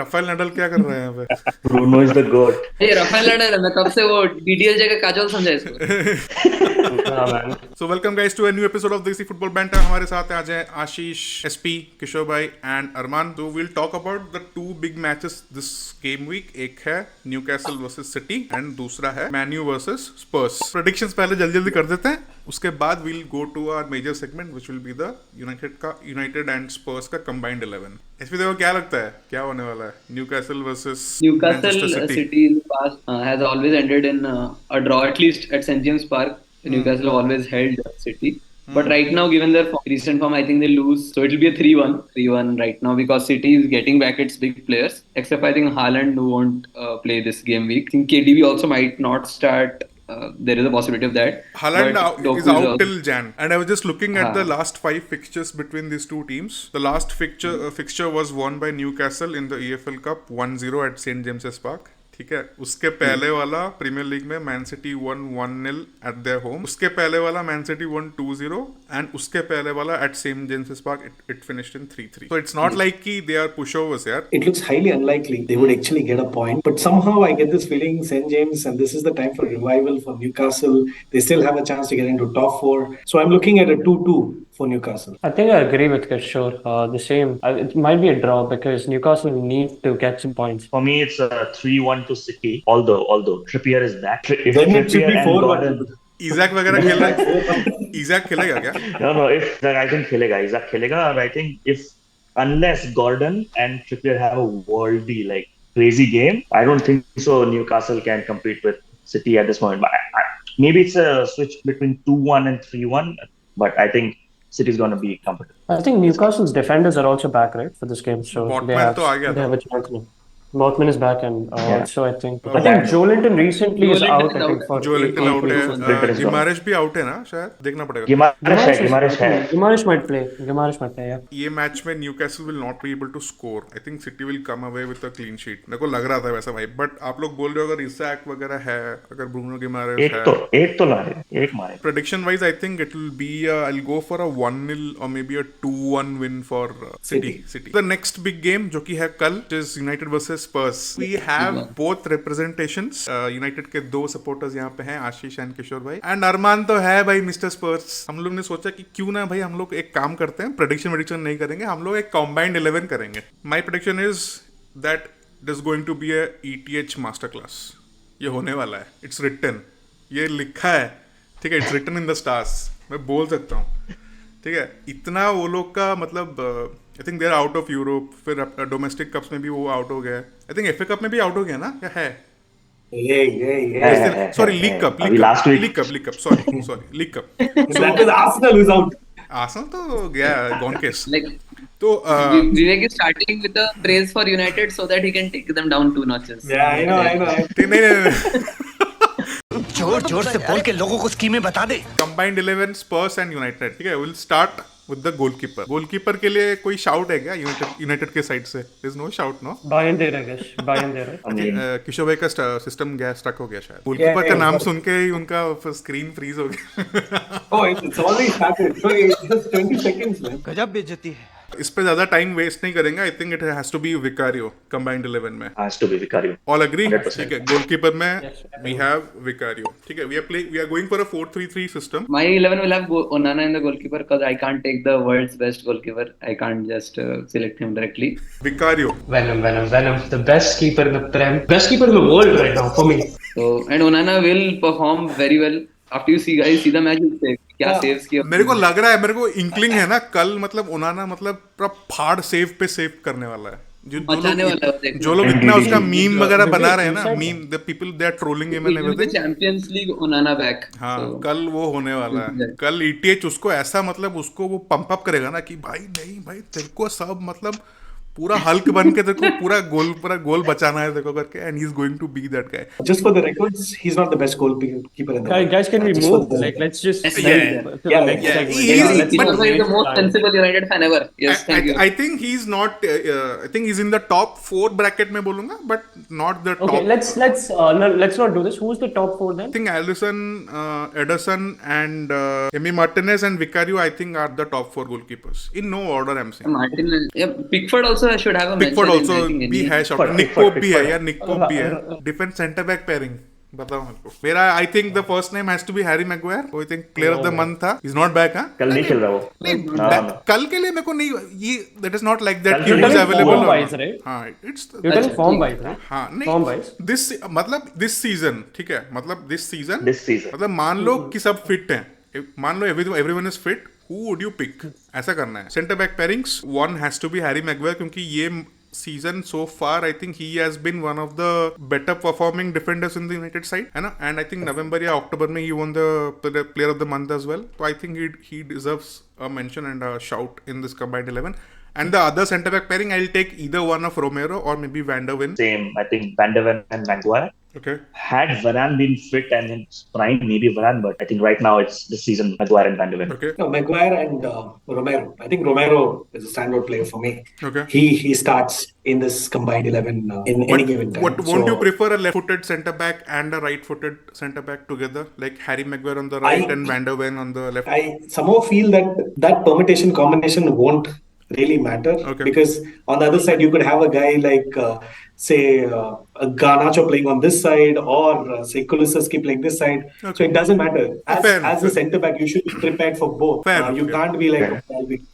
Rafael Nadal क्या कर रहे हैं यहाँ पे? Bruno is the goat. ये राफेल नडाल है, मैं कब से वो डीडीएल जगह काजोल समझा इसको. So welcome guys to a new episode of DESI Football Banter. हमारे साथ आज हैं आशीष, SP, किशोर भाई and Armaan. So we'll talk about the two big matches this game week. एक है न्यूकैसल वर्सेस सिटी and दूसरा है मैन्यू वर्सेस स्पर्स. Predictions पहले जल्दी कर देते हैं, उसके बाद we'll go to our major segment which will be the United and Spurs का combined 11. SP देखो क्या लगता है क्या होने वाला है Newcastle versus Newcastle City in the past has always ended in a draw, at least at St James Park. Newcastle have always held City. But right now, given their recent form, I think they lose. So it will be a 3-1 right now because City is getting back its big players. Except I think Haaland won't play this game week. I think KDB also might not start. There is a possibility of that. Haaland is out till Jan. And I was just looking at the last 5 fixtures between these two teams. The last fixture was won by Newcastle in the EFL Cup 1-0 at St James's Park. ठीक है, उसके पहले वाला premiere league में man city 1-0 eight their home, उसके पहले वाला man city 1-2-0 and उसके पहले वाला at Saint James Park it finished in 3-3. So it's not like कि दे आर पुशओवर्स यार. It looks highly unlikely they would actually get a point, but somehow I get this feeling St James and this is the time for revival for Newcastle. They still have a chance to get into top 4, so I'm looking at a 2-2 for Newcastle. I think I agree with Kishore. The same. It might be a draw because Newcastle need to get some points. For me, it's a 3-1 to City. Although Trippier is back. If Then it should Trippier be and 4-1. Gordon, इज़ैक वगैरह खेल रहा है? इज़ैक खेलेगा क्या? no. If I think खेलेगा, Isaac खेलेगा. And I think unless Gordon and Trippier have a worldy like crazy game, I don't think so. Newcastle can compete with City at this moment. But maybe it's a switch between 2-1 and 3-1. But I think City's going to be competitive. I think Newcastle's defenders are also back, right, for this game. So they have a chance now. Botman is back and also I think Joelinton recently is out. I think for Joelinton out है, गिमारेश भी out है ना शायद, देखना पड़ेगा. Gimaresh might play. Yeah. ये match में Newcastle will not be able to score. I think City will come away with a clean sheet. मेरे को लग रहा था वैसा भाई, but आप लोग बोल रहे हो अगर इज़ैक वगैरह है, अगर ब्रूनो गिमारेश है, एक तो ला रहे, एक मारे. Prediction wise, I think it will be I'll go for a 1-0 or maybe a 2-1 win for City. The next big game जो कि है कल, is United versus Spurs. We have both representations. United के 2 सपोर्टर्स यहाँ पे हैं, आशीष and किशोर भाई. And अरमान तो है भाई मिस्टर स्पर्स. हम लोग ने सोचा कि क्यों ना भाई हम लोग एक काम करते हैं, प्रेडिक्शन नहीं करेंगे, हम लोग एक कॉम्बाइंड 11 करेंगे. My prediction is that it is going to be a ETH master class. ये होने वाला है. इट्स रिटन, ये लिखा है, ठीक है, it's written in the stars. मैं बोल सकता हूँ, ठीक है. इतना वो लोग का मतलब I think they are out of Europe. फिर डोमेस्टिक कप्स में भी वो आउट हो गया है. आई थिंक FA कप में भी आउट हो गया ना, क्या है? Sorry, league cup sorry league cup. That is Arsenal is out. Arsenal तो गया गॉन केस. तो Vivek is starting with a praise for United so that he can take them down 2 notches. Yeah, I know. नहीं. जोर से बोल के लोगों को स्कीमें बता दे. Combined 11 Spurs and United. ठीक है, will start with the goalkeeper के लिए कोई शाउट है क्या यूनाइटेड के साइड से? There is no shout, no. Bayern दे रहा है. किशोर भाई का सिस्टम स्टक हो गया शायद. गोलकीपर का नाम सुन के ही उनका स्क्रीन फ्रीज हो गया. Oh, it's already started. So it's just 20 seconds, man. गजब बेइज्जती है. इस पे ज्यादा टाइम वेस्ट नहीं करेंगे. I think it has to be Vicario. Combined 11 में has to be Vicario. All agree? ठीक है, गोलकीपर में वी हैव विकारियो. ठीक है, we are going for a 4-3-3 system. My 11 will have Onana in the goalkeeper because I can't take the world's best goalkeeper. I can't just select him directly. Vicario. Venom. The best keeper in the Prem. Best keeper in the world right now for me. So, and Onana will perform very well. After you see the match, you'll say क्या saves किया. मेरे को लग रहा है, मेरे को inkling है ना, कल मतलब ओनाना मतलब पूरा फाड़ सेव पे सेव करने वाला है. जो लोग इतना उसका मीम वगैरह बना रहे हैं ना, meme the people they are trolling him and everything. Champions League Onana back. हाँ, कल वो होने वाला है. कल ETH उसको ऐसा मतलब उसको वो पंप अप करेगा ना कि भाई नहीं भाई तेरे को सब मतलब पूरा हल्क बन के देखो पूरा गोल बचाना है देखो करके. And he is going to be that guy. Just for the records, he's not the best goalkeeper in the world. Guys, can we move? Let's just He's the most sensible United fan ever. Yes, thank you. I think he's not. I think he's in the top 4 bracket में बोलूँगा, but not the top. Okay, let's not do this. Who's the top 4 then? I think Alisson, Ederson, and Emi Martinez and Vicario I think are the top 4 goalkeepers in no order. I'm saying. Martinez, Pickford also also should have a Pickford mention also in, I think, भी है shot. Nick Pickford, Pope भी है Pickford. यार, Nick Pope भी है. Defense center back pairing. बताओ मेरे को. मेरा I think the first name has to be Harry Maguire. वो I think player of the month था. He's not back, हाँ? कल नहीं खेल रहा वो. नहीं, कल के लिए मेरे को नहीं ये that is not like that. You're He was available. Form wise, right? हाँ, it's You're telling form wise, right? हाँ नहीं. Form wise. मतलब this season ठीक है. मतलब this season. मतलब मान लो कि सब fit हैं. मान लो everyone is fit. Who would you pick? ऐसा करना है. Center back pairings. One has to be Harry Maguire क्योंकि ये season so far I think he has been one of the better performing defenders in the United side है ना, and I think November या October में he won the player of the month as well, so I think he deserves a mention and a shout in this combined 11. And the other centre back pairing, I'll take either one of Romero or maybe Van der Ven. Same, I think Van der Ven and Maguire. Okay. Had Varane been fit and in prime, maybe Varane, but I think right now it's this season Maguire and Van der Ven. Okay. No, Maguire and Romero. I think Romero is a standout player for me. Okay. He starts in this combined 11 in any given time. Won't you prefer a left-footed centre back and a right-footed centre back together, like Harry Maguire on the right and Van der Ven on the left? I somehow feel that permutation combination won't really matter, because on the other side you could have a guy like say Garnacho playing on this side, or say Kulusevski playing this side. So it doesn't matter. As a centre back, you should be prepared for both. You can't be like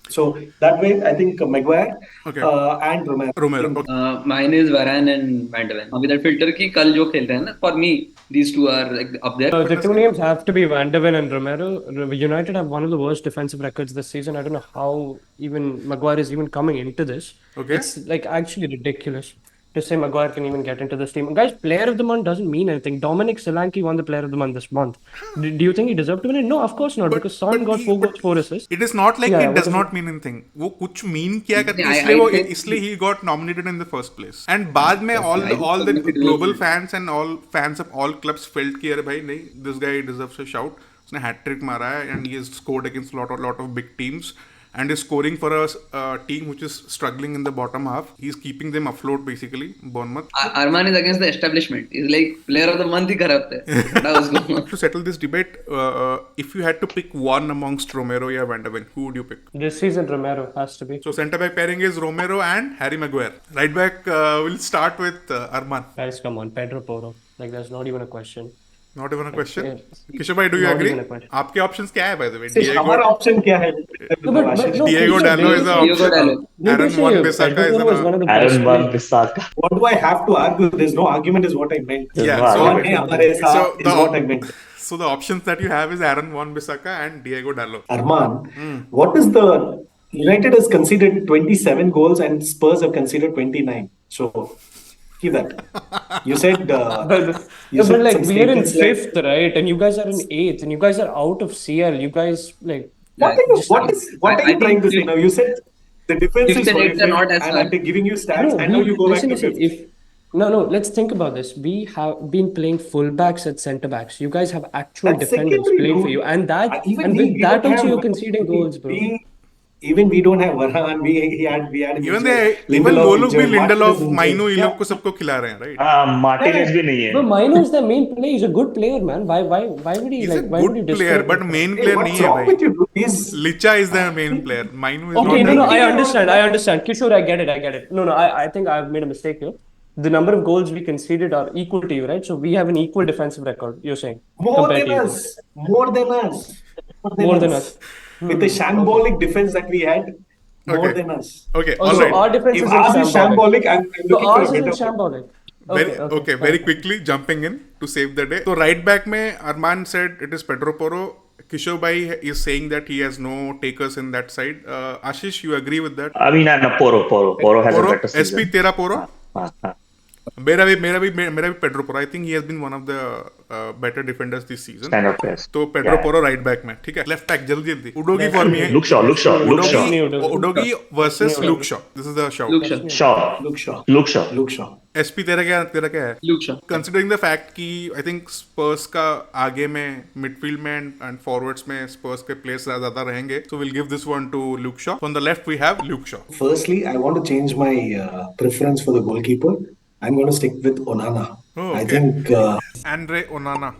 so that way. I think Maguire and Romero. Mine is Varane and Van der Ven. With that filter ki kal jo खेल रहे हैं ना, for me these two are like up there. The two names have to be Van der Ven and Romero. United have one of the worst defensive records this season. I don't know how even Maguire is even coming into this. It's like actually ridiculous to say Maguire can even get into this team. Guys, player of the month doesn't mean anything. Dominic Solanke won the player of the month this month. Do you think he deserved to win it? No, of course not, because Son got 4 goals, 4 assists. It is not like it does not mean anything. वो कुछ mean किया करते इसलिए he got nominated in the first place. And बाद में all the global fans and all fans of all clubs felt कि अरे भाई नहीं, this guy deserves a shout. उसने hat trick मारा है and he has scored against lot of big teams. And is scoring for a team which is struggling in the bottom half. He's keeping them afloat basically. Bournemouth. Arman is against the establishment. He's like player of the month ही कर रहा है. To settle this debate, if you had to pick one amongst Romero or Van der Ven, who would you pick? This season Romero has to be. So centre back pairing is Romero and Harry Maguire. Right back, we'll start with Arman. Guys, come on, Pedro Porro. Like there's not even a question. Not even a question. Kishore bhai, do you agree? आपके options क्या है by the way? हमारा option क्या है? Diego Dallo is an option. Aaron Wan-Bissaka is an option. Aaron Wan-Bissaka. What do I have to argue? There's no argument is what I meant. Yeah. What I meant. So the options that you have is Aaron Wan-Bissaka and Diego Dallo. Arman, what is the United has conceded 27 goals and Spurs have conceded 29. So keep that. You said but like we're in 5th, right? And you guys are in 8th, and you guys are out of CL. You guys like what are you trying to say now? You said the defense is horrific, and I'm giving you stats, and now you go back to 5th. No, let's think about this. We have been playing fullbacks at centre backs. You guys have actual defenders playing for you, and with that also you're conceding goals, bro. Even we don't have Varane. We had even वो लोग भी Lindelof, Mainu ये लोग को सबको खिला रहे हैं, right? Martinez भी नहीं है. But Mainu is the main player. He's a good player, man. Why would he like? Why would you destroy? He's a good player, but main player नहीं है भाई. Licha is the main player. Mainu is okay, not. No, I understand. Kishore, I get it. No, I think I've made a mistake here. The number of goals we conceded are equal to you, right? So we have an equal defensive record, you're saying? More than us. With the shambolic defense that we had, more than us. Okay, all right. Our defense is shambolic. I'm looking ours for is shambolic. Okay, very quickly jumping in to save the day. So right back mein Arman said it is Pedro Porro. Kishore bhai is saying that he has no takers in that side. Ashish, you agree with that? I mean, Porro has a better season. SP तेरा Porro? मेरा भी Pedro Porro. I think he has been one of the better defenders this season. Stand-up players. तो Pedro Porro right back में, ठीक है? Left back जल्दी. Udogi for me है. Luke Shaw. Udogi versus Luke Shaw. This is the shout. Luke Shaw. SP तेरा क्या है? Luke Shaw. Considering the fact कि I think Spurs का आगे में midfield में and forwards में Spurs के players ज़्यादा रहेंगे, so we'll give this one to Luke Shaw. So on the left we have Luke Shaw. Firstly, I want to change my preference for the goalkeeper. I'm going to stick with Onana. Oh, okay. I think Andre Onana.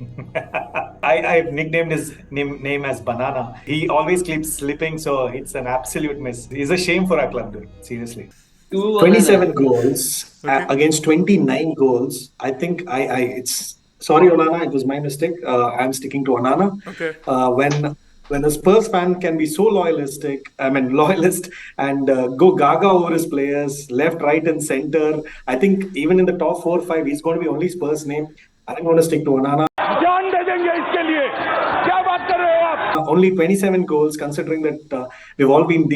I've nicknamed his name as Banana. He always keeps slipping, so it's an absolute miss. It's a shame for our club, dude. Seriously. Two 27 Onana. goals against 29 goals. I think it's sorry, Onana, it was my mistake. I'm sticking to Onana. Okay. When a Spurs fan can be so loyalist and go gaga over his players, left, right, and center. I think even in the top 4 or 5, he's going to be only Spurs name. I'm going to stick to Onana. Only 27 goals, considering that we've all been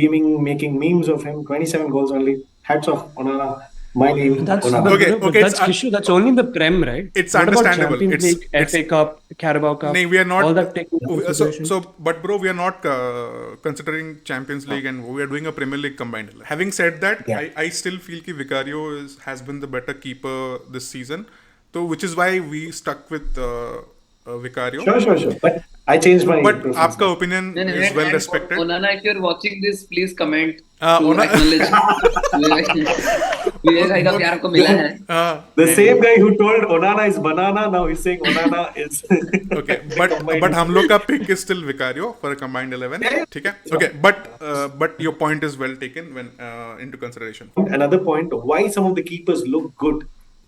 making memes of him. 27 goals only. Hats off, Onana. My name, That's Onana. Okay, that's issue. That's only in the Prem, right? It's what understandable. About Champions League, FA Cup, Carabao Cup? No, we are not. All that taken into consideration. But bro, we are not considering Champions League, and we are doing a Premier League combined. Having said that, I still feel that Vicario has been the better keeper this season. So, which is why we stuck with Vicario. Sure. But I changed my. But आपका opinion is well respected. Onana, if you're watching this, please comment. The same guy who told Onana is banana, now he's saying Onana is. Okay, but हम लोग का pick is still Vicario for a combined 11. ठीक है? Okay, but your point is well taken when into consideration. Another point, why some of the keepers look good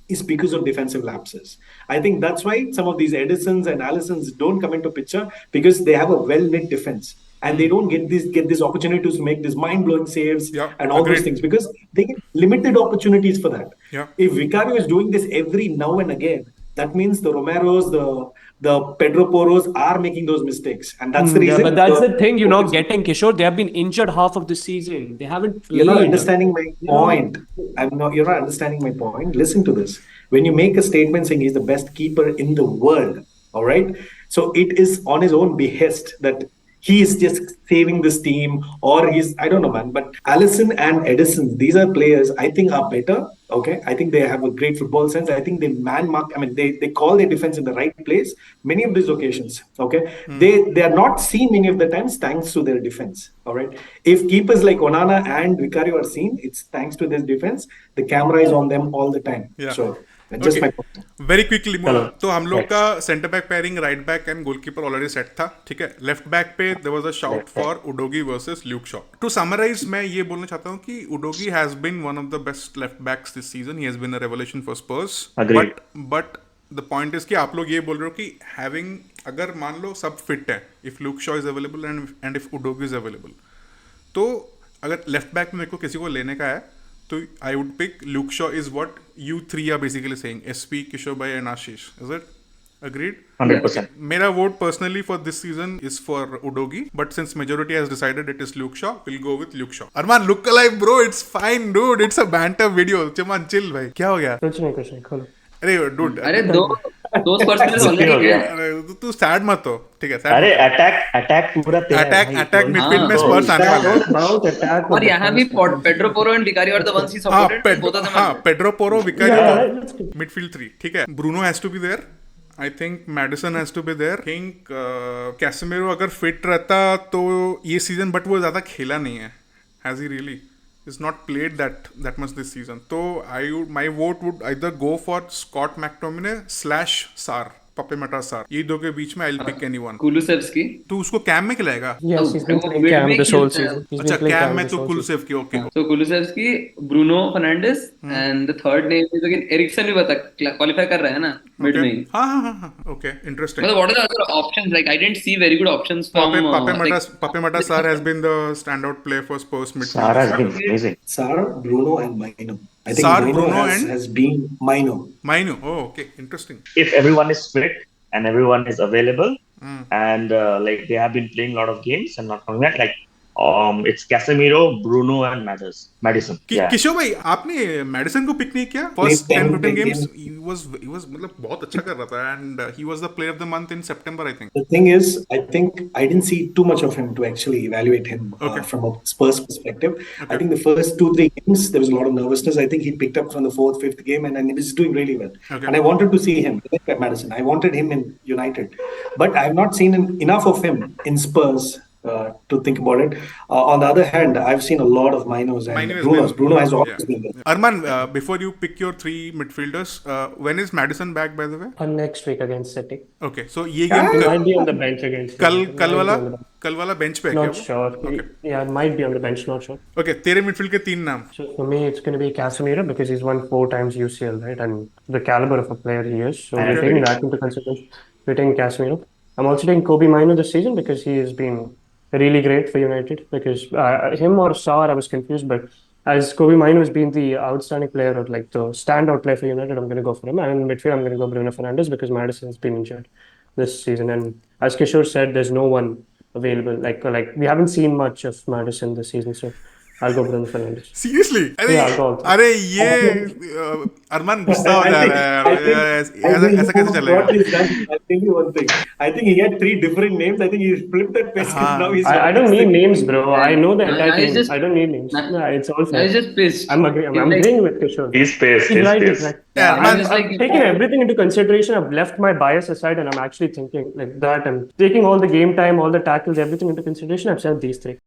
is because of defensive lapses. I think that's why some of these Edisons and Allisons don't come into picture, because they have a well-knit defense and they don't get these opportunities to make these mind-blowing saves and all those things, because they get limited opportunities for that. If Vicario is doing this every now and again, that means the Romeros, the Pedro Poros are making those mistakes, and that's the reason. But that's the thing you're not getting, Kishore. They have been injured half of the season. They haven't played. You're not understanding my point. You're not understanding my point. Listen to this. When you make a statement saying he's the best keeper in the world, all right? So it is on his own behest that he is just saving this team, or I don't know, man. But Alisson and Edison, these are players I think are better. Okay, I think they have a great football sense. I think they man mark. I mean, they call their defense in the right place many of these occasions. Okay, they are not seen many of the times thanks to their defense. All right, if keepers like Onana and Vicario are seen, it's thanks to this defense. The camera is on them all the time. So. Just my point. Very quickly, तो हम लोग का centre back pairing, right back and goalkeeper already set था. ठीक है. Left back पे there was a shout for Udogie versus Luke Shaw. To summarise, मैं ये बोलना चाहता हूँ कि Udogie has been one of the best left backs this season. He has been a revolution for Spurs. But the point is कि आप लोग ये बोल रहे हो कि हैविंग, अगर मान लो सब फिट है, if Luke Shaw is available and if उडोगी is available, तो अगर लेफ्ट बैक में मेरे को किसी को लेने का है, so I would pick Luke Shaw is what you three are basically saying. SP, Kishore Bhai and Ashish. Is it? Agreed? 100%. Mera vote personally for this season is for Udogi. But since majority has decided it is Luke Shaw, we'll go with Luke Shaw. Arman, look alive bro. It's fine dude. It's a banter video. Chaman, chill bhai. क्या हो गया? कुछ नहीं खोलो. अरे dude. अरे दो personal already. तू सैड मत हो. ठीक है. अरे अटैक पूरा तेरा अटैक मिडफील्ड में स्पर्स आने वाले हैं. और यहाँ भी Pedro Porro and Vicario are the ones he supported. Both of them. हाँ, पेड्रो पोरो, विकारियो, मिडफील्ड 3. ठीक है. Bruno has to be there. I think Madison has to be there. I think Casemiro अगर fit रहता तो ये season, but वो ज़्यादा खेला नहीं है. Has he really? He's not played that much this season. So my vote would either go for Scott McTominay / Sarr. पप्पे मटा सार. ये दो के बीच में I'll pick anyone. कुलुसेव्स्की. तू उसको कैम में खिलाएगा? Yes, he's been playing cam this whole season. अच्छा, कैम में तो Kulusevski. Okay. So Kulusevski, Bruno Fernandes and the third name is again Eriksen. भी बता, क्वालिफाई कर रहा है ना मिड में ही. हाँ. Okay, interesting. मतलब what are the other options? Like I didn't see very good options from. Papa Mata Sarr has been the standout player for Spurs midfield. Sarr has been amazing. Sarr, Bruno and Maino. I think Sarr, Bruno has been Maino. Oh, okay, interesting. If everyone is fit and everyone is available, and like they have been playing a lot of games and not coming back, like it's Casemiro, Bruno and Madison. किशोर भाई, आपने medicine को pick नहीं किया? First 10-15 games he was मतलब बहुत अच्छा कर रहा था, and he was the player of the month in September, I think. The thing is, I think I didn't see too much of him to actually evaluate him from a Spurs perspective. I think the first 2-3 games there was a lot of nervousness. I think he picked up from the 4th, 5th game and he was doing really well. And I wanted to see him like Madison. I wanted him in United, but I have not seen enough of him in Spurs. To think about it. On the other hand, I've seen a lot of Minos and Bruno has always been there. Arman, before you pick your 3 midfielders, when is Madison back, by the way? Next week against City. Okay, so ये game might be on the bench against. कल वाला कल वाला bench पे है क्या Not वो? sure. Okay. Yeah, it might be on the bench. Not sure. Okay, तेरे मिडफील्ड के 3 नाम. So for me, it's going to be Casemiro because he's won 4 times UCL, right? And the caliber of a player he is. So we're taking that into consideration. We're taking Casemiro. I'm also taking Kobe Mino this season because he has been really great for United. Because him or Sarr, I was confused, but as Kobe Mino has been the outstanding player or like the standout player for United, I'm going to go for him. And in midfield, I'm going to go Bruno Fernandes because Maddison has been injured this season. And as Kishore said, there's no one available. Like we haven't seen much of Maddison this season, so I'll go Bruno Fernandes. Seriously? अरे Yeah, I'll go also. अरे ये अरमान गुस्सा हो जा रहा है यार. ऐसा कैसे चलेगा? What he's done, I'll tell you one thing. I think he had 3 different names. I think he flipped that page and now he's I don't need names, bro. I know the entire I team. just- I don't need names. No, it's all I fair. was just pissed. I'm agreeing with Kishore. He's pissed. He's He's right. He's pissed. right. Yeah, I'm, man, just I've like- taken everything into consideration. I've left my bias aside, and I'm actually thinking like that. I'm taking all the game time, all the tackles, everything into consideration. I've said these 3.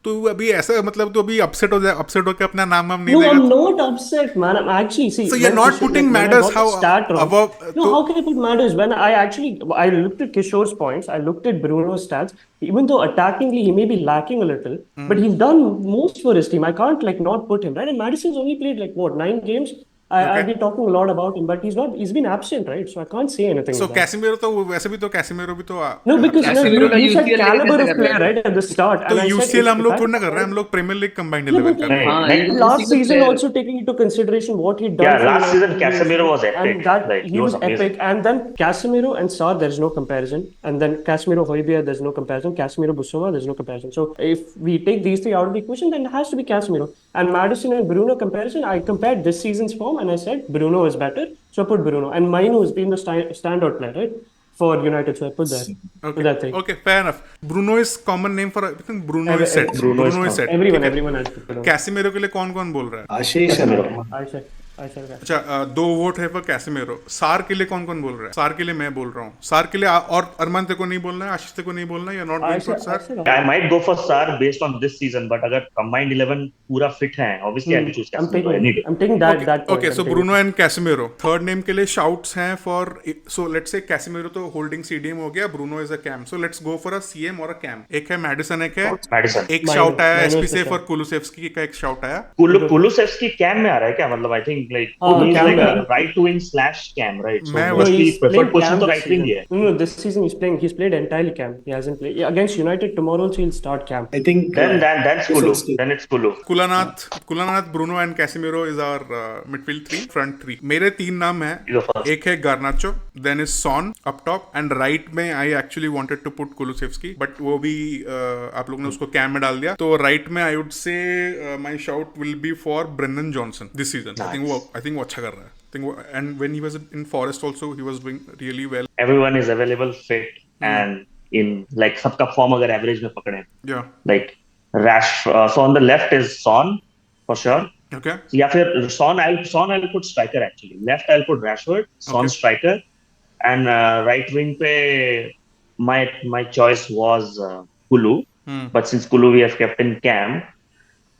तू अभी ऐसा मतलब तू अभी upset होकर अपना नाम नहीं No, देगा. I'm not upset, man. I'm actually see. So you're when not Kishore- putting when I Madders got the how stat wrong- above. No, how can I put Madders when I looked at Kishore's points, I looked at Bruno's stats. Even though attackingly he may be lacking a little, but he's done most for his team. I can't like not put him right. And Maddison's only played like what 9 games. I've been talking a lot about him, but he's been absent, right? So I can't say anything. So with that. Casemiro तो वैसे भी तो Casemiro भी तो No, because Casemiro का you said UCL caliber कैसे of कर player रहा है? right at the start, तो and I said UCL हम if लोग I- थोड़ा ना कर रहे हैं. हम लोग Premier League combined Yeah, 11 but कर रहे हैं. हाँ, Next- ये last single season player- also taking into consideration what he'd done. Yeah, for last United season in the Casemiro was and epic. that Like, he was amazing. epic. And then Casemiro and Sarr, there's no comparison. And then Casemiro Højbjerg, there's no comparison. Casemiro Busuma, there's no comparison. So if we take these 3 out of the equation, then it has to be Casemiro. And Maddison and Bruno comparison, I compared this season's form and I said Bruno is better, so I put Bruno. And Maino has been the standout player, right, for United, so I put that. Put that 3. Okay, fair enough. Bruno is common name for. I think Bruno is set. Bruno is set. Everyone has to put on. कैसिमेरो के लिए कौन बोल रहा है? Ashish and Rahman. I said that. अच्छा 2 vote है for कैसिमेरो. सार के लिए कौन बोल रहा है? सार के लिए मैं बोल रहा हूँ. सार के लिए और अरमान तेरे को नहीं बोलना है, आशीष तेरे को नहीं बोलना है, या not I going for said, सार? I might go for Sarr based on this season, but अगर combined 11 पूरा fit है, obviously I will choose I'm Casemiro any day. taking that point. Okay, so I'm taking- Bruno and Casemiro. Third name के लिए shouts हैं for. So let's say Casemiro तो holding CDM हो गया, Bruno is a cam. So let's go for a CM or a cam. एक है Maddison, एक है. Maddison. एक shout आया Mino SPC is the for Kulusevski का एक shout आया. Kulusevski cam में आ रहा है क्या? मतलब I think like he's cam like में a आ रहा right wing / cam, right? So मैं No, mostly he's preferred playing position cam तो this right wing season. ही है. No, this season he's played entirely cam. He hasn't played against United tomorrow. So he'll start cam. I think Then Kulu. Then it's Kulu. कुलानाथ, Bruno and Casemiro is our midfield 3, front 3. मेरे 3 नाम हैं. You go first. एक है Garnacho, then is Son up top, and right में I actually wanted to put Kulusevski, but वो भी आप लोगों ने उसको कैम में डाल दिया. तो right में I would say my shout will be for Brennan Johnson this season. I think वो अच्छा कर रहा है. And when he was in Forest also, he was doing really well. Everyone is available, fit, and in like सबका form अगर average में पकड़े. Yeah. Like so on the left is Son for sure. Okay. या फिर I'll put striker actually. Left I'll put Rashford, Son striker, and right wing पे my choice was Kulu. But since Kulu we have kept in cam,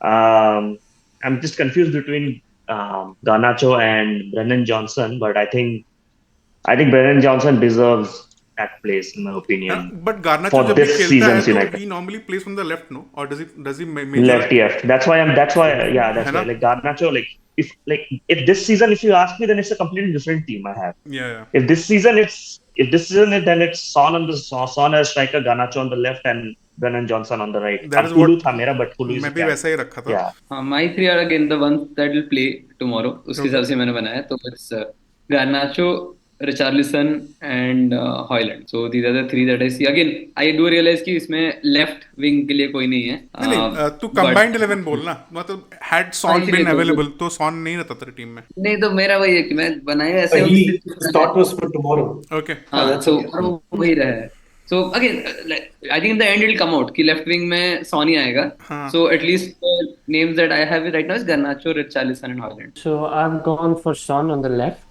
I'm just confused between Garnacho and Brennan Johnson. But I think Brennan Johnson deserves that place in my opinion. But Garnacho For जब भी this खेलता season's है तो United. he normally plays from the left, no? Or does he major? Left. That's why है ना? like Garnacho, if this season if you ask me, then it's a completely different team I have. Yeah. If this season then it's Son as striker, Garnacho on the left, and Brennan Johnson on the right. That is Kulu what- था मेरा, but Kulu is मैं भी captain. वैसा ही रखा था. Yeah. My 3 are again the ones that will play tomorrow. उसके हिसाब से मैंने बनाया. तो it's Garnacho, Richarlison and Højlund. So these are the 3 that I see. Again, I do realize कि इसमें left wing के लिए कोई नहीं है. नहीं तू combined 11 बोलना. मतलब had Son इसलिए been बोल- available तो Son नहीं रहता तेरी टीम में. नहीं तो मेरा वही है कि मैं बनाए ऐसे हूँ He कि- thought was for tomorrow. Okay. हाँ, so और वो वही रहा है. So again, I think in the end it'll come out कि left wing में Sonny आएगा. हाँ. So at least the names that I have right now is Garnacho, Richarlison and Højlund. So I've gone for Son on the left.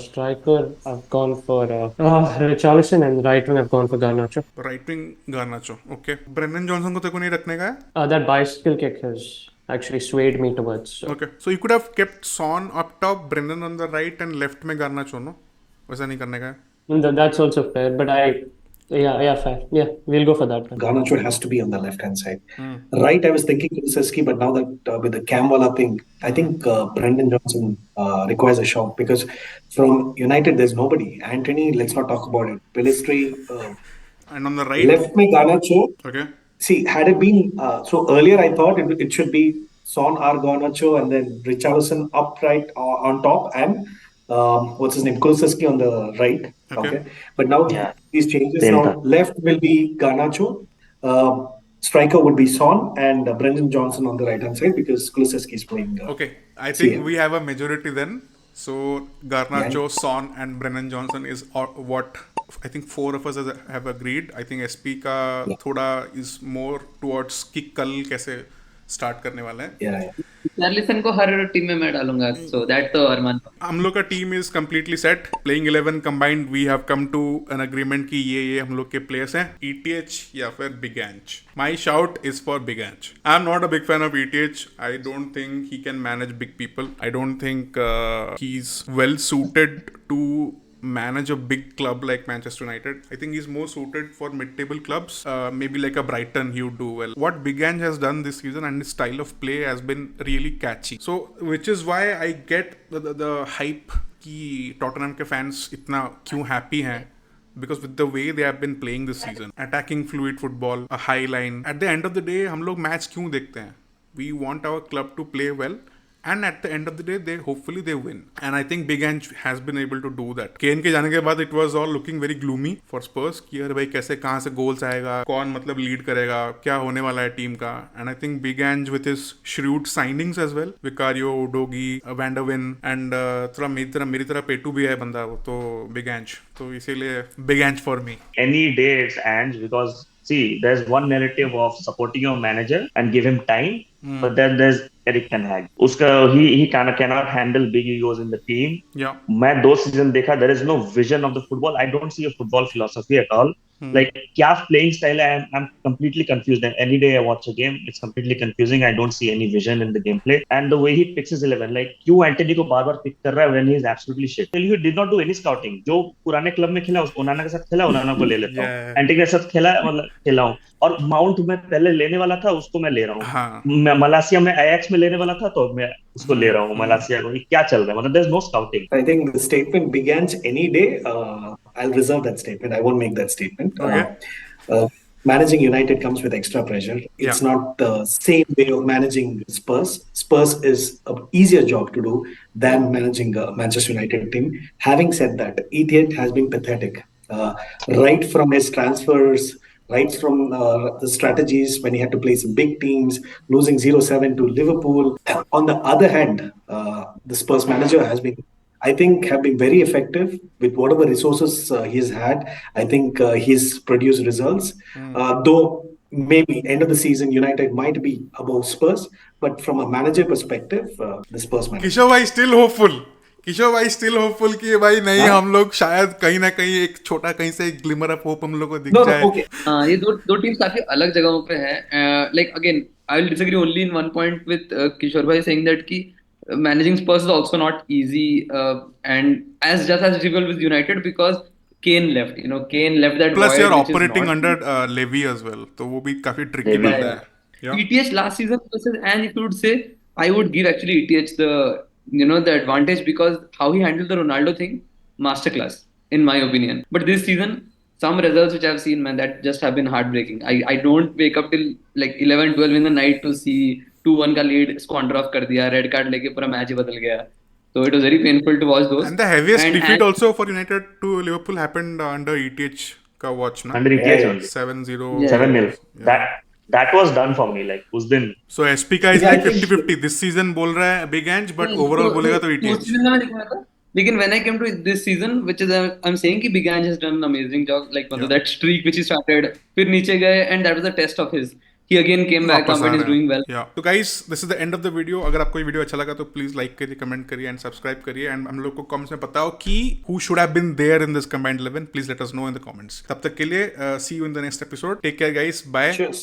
Striker, I've gone for Richarlison, and right wing I've gone for Garnacho. Right wing Garnacho. Okay. Brennan Johnson को तेरे को नहीं रखने का है? That bicycle kick has actually swayed me towards. So. Okay. So you could have kept Son up top, Brennan on the right, and left में Garnacho, no? वैसा नहीं करने का है? That's also fair, but fair. Yeah, we'll go for that one. Garnacho has to be on the left-hand side. Right, I was thinking Kulusevski, but now that with the Camwala thing, I think Brendan Johnson requires a shot because from United, there's nobody. Anthony, let's not talk about it. Pelistri, and on the right, left me Garnacho. Okay. See, had it been so earlier, I thought it should be Son R. Garnacho and then Richarlison upright on top and what's his name, Kulusevski on the right. Okay. But now these changes. Now left will be Garnacho, striker would be Son, and Brendan Johnson on the right hand side because Kulusevski is playing. Okay, I think we have a majority then. So Garnacho, Son, and Brennan Johnson is what I think 4 of us have agreed. I think SP का थोड़ा is more towards कि कल कैसे start करने वाले हैं. Richarlison को हर team में मैं डालूंगा. So that तो अरमान. हम लोग का team is completely set. Playing 11 combined, we have come to an agreement कि ये हम लोग के players हैं. ETH या फिर Big Ange. My shout is for Big Ange. I'm not a big fan of ETH. I don't think he can manage big people. I don't think he's well suited to manage a big club like Manchester United. I think he's more suited for mid-table clubs. Maybe like a Brighton, he would do well. What Big Ange has done this season and his style of play has been really catchy. So, which is why I get the hype कि Tottenham के fans इतना क्यों happy हैं. Because with the way they have been playing this season, attacking fluid football, a high line. At the end of the day, हम लोग match क्यों देखते हैं? We want our club to play well. And at the end of the day, hopefully they win. And I think Big Ange has been able to do that. Kane के जाने के बाद it was all looking very gloomy for Spurs कि यार भाई कैसे कहाँ से goals आएगा, कौन मतलब lead करेगा, क्या होने वाला है team का. And I think Big Ange with his shrewd signings as well, Vicario, Udogie, Van der Ven, and थोड़ा मेरी तरह पेटू भी है बंदा वो तो Big Ange. तो इसीलिए Big Ange for me. Any day it's Ange because see, there's one narrative of supporting your manager and give him time, but then there's Eric Ten Hag. He cannot handle big egos in the team. Yeah. मैं 2 season देखा, there is no vision of the football. I don't see a football philosophy at all. Like क्या playing style है, I'm completely confused. And any day I watch a game, it's completely confusing. I don't see any vision in the gameplay. And the way he picks his 11, like क्यों Antony को बार-बार pick कर रहा है when he is absolutely shit. He did not do any scouting. जो पुराने club में खेला, ओनाना के साथ खेला, ओनाना को ले लेता हूँ. एंटनी के साथ खेला, मतलब खेला हूँ. और माउंट में पहले लेने वाला था, उसको मैं ले रहा हूँ. मैं मलासिया में आयाक्स में लेने वाला था, तो मैं उसको ले रहा हूँ. मलासिया को क्या चल रहा है? मतलब there's no scouting. I think the statement begins any day. I'll reserve that statement. I won't make that statement. Okay. Managing United comes with extra pressure. It's not the same way of managing Spurs. Spurs is an easier job to do than managing a Manchester United team. Having said that, Etihad has been pathetic. Right from his transfers, right from the strategies when he had to play some big teams, losing 0-7 to Liverpool. On the other hand, the Spurs manager has been, I think, have been very effective with whatever resources he's had. I think he's produced results. Though maybe end of the season, United might be above Spurs, but from a manager perspective, the Spurs manager. Kishore bhai still hopeful. किशोर भाई still hopeful कि भाई नहीं हम लोग शायद कहीं ना कहीं एक छोटा कहीं से एक ग्लिमर ऑफ होप हम लोग को दिख जाए. ये दो टीम्स काफी अलग जगहों पे है. Like again I will disagree only in one point with Kishore भाई सेइंग दैट कि managing Spurs is also not easy and as difficult with United because Kane left. Kane left that. Plus you're operating under Levy as well, तो वो भी काफी tricky बनता है. ETH last season versus, and if you would say, I would give actually ETH the advantage because how he handled the Ronaldo thing, masterclass in my opinion. But this season, some results which I've seen, man, that just have been heartbreaking. I don't wake up till like 11-12 in the night to see 2-1 का lead स्क्वांडर of कर दिया, red card लेके पूरा match ही बदल गया. So it was very painful to watch those. And the heaviest defeat also for United to Liverpool happened under ETH का watch ना. Under ETH only. 7-0. 7-0. That was done for me like उस दिन. So SP का is like 50-50. This season बोल रहा है Big Ange, but overall बोलेगा तो ETH. Lekin when I came to this season, which is I'm saying कि Big Ange has done an amazing job. Like that streak which he started, फिर नीचे गए and that was the test of his. He again came back up and is doing well. Yeah. So guys, this is the end of the video. अगर आपको ये video अच्छा लगा तो please like करिए, कमेंट करिए एंड सब्सक्राइब करिए and हम लोग को कमेंट्स में बताओ कि who should have been there in this combined 11. Please let us know in the comments. तब तक के लिए see you in the next episode. Take care guys. Bye. Cheers.